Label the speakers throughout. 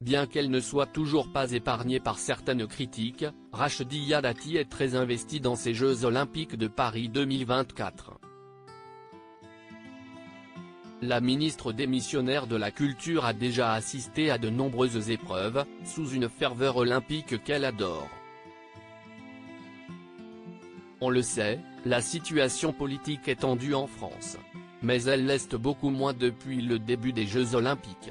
Speaker 1: Bien qu'elle ne soit toujours pas épargnée par certaines critiques, Rachida Dati est très investie dans ces Jeux Olympiques de Paris 2024. La ministre démissionnaire de la Culture a déjà assisté à de nombreuses épreuves, sous une ferveur olympique qu'elle adore. On le sait, la situation politique est tendue en France. Mais elle l'est beaucoup moins depuis le début des Jeux Olympiques.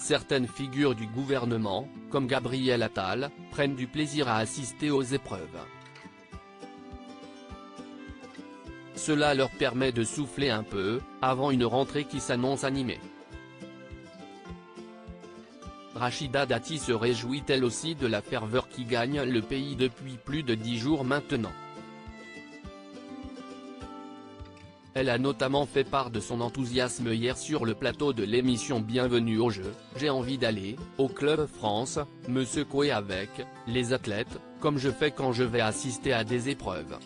Speaker 1: Certaines figures du gouvernement, comme Gabriel Attal, prennent du plaisir à assister aux épreuves. Cela leur permet de souffler un peu, avant une rentrée qui s'annonce animée. Rachida Dati se réjouit elle aussi de la ferveur qui gagne le pays depuis plus de 10 jours maintenant. Elle a notamment fait part de son enthousiasme hier sur le plateau de l'émission Bienvenue aux Jeux. « J'ai envie d'aller, au Club France, me secouer avec, les athlètes, comme je fais quand je vais assister à des épreuves.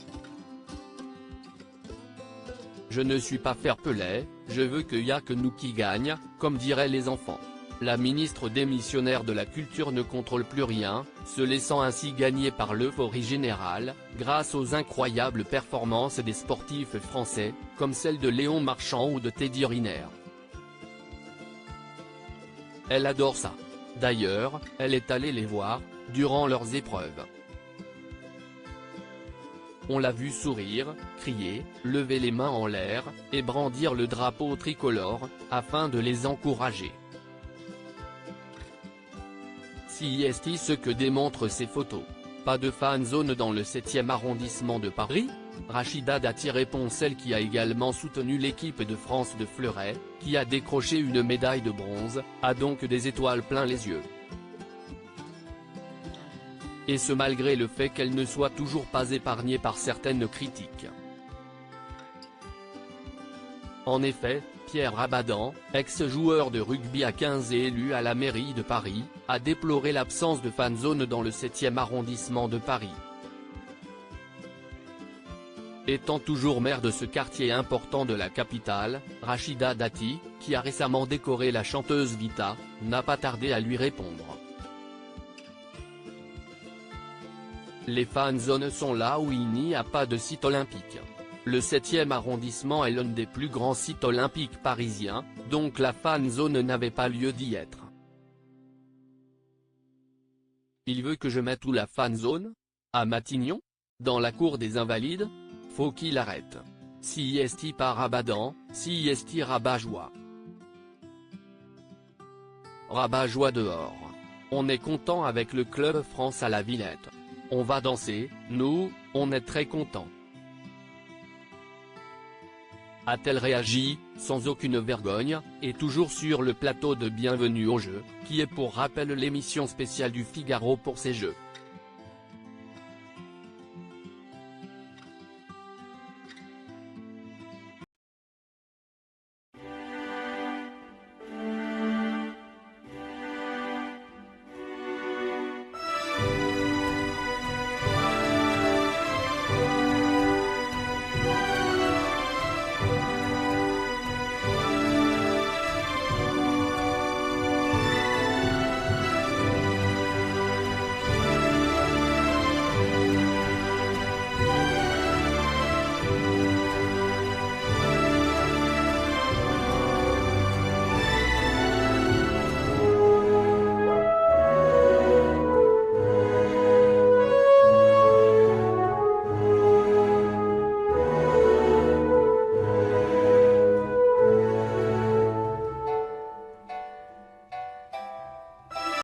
Speaker 1: Je ne suis pas fair-play, je veux qu'il y a que nous qui gagnent, comme diraient les enfants. » La ministre démissionnaire de la Culture ne contrôle plus rien, se laissant ainsi gagner par l'euphorie générale, grâce aux incroyables performances des sportifs français, comme celles de Léon Marchand ou de Teddy Riner. Elle adore ça. D'ailleurs, elle est allée les voir, durant leurs épreuves. On l'a vu sourire, crier, lever les mains en l'air, et brandir le drapeau tricolore, afin de les encourager. C'est ce que démontrent ces photos. Pas de fan zone dans le 7e arrondissement de Paris? Rachida Dati répond, celle qui a également soutenu l'équipe de France de fleuret, qui a décroché une médaille de bronze, a donc des étoiles plein les yeux. Et ce malgré le fait qu'elle ne soit toujours pas épargnée par certaines critiques. En effet, Pierre Rabadan, ex-joueur de rugby à 15 et élu à la mairie de Paris, a déploré l'absence de fan zone dans le 7e arrondissement de Paris. Étant toujours maire de ce quartier important de la capitale, Rachida Dati, qui a récemment décoré la chanteuse Vita, n'a pas tardé à lui répondre. Les fan zones sont là où il n'y a pas de site olympique. Le 7e arrondissement est l'un des plus grands sites olympiques parisiens, donc la fan zone n'avait pas lieu d'y être. Il veut que je mette où la fan zone? À Matignon? Dans la cour des Invalides? Faut qu'il arrête. Si est par Rabadan, si est Rabat-Joie. Rabat-Joie dehors. On est content avec le Club France à la Villette. On va danser, nous, on est très contents. A-t-elle réagi, sans aucune vergogne, et toujours sur le plateau de Bienvenue aux Jeux, qui est pour rappel l'émission spéciale du Figaro pour ces Jeux.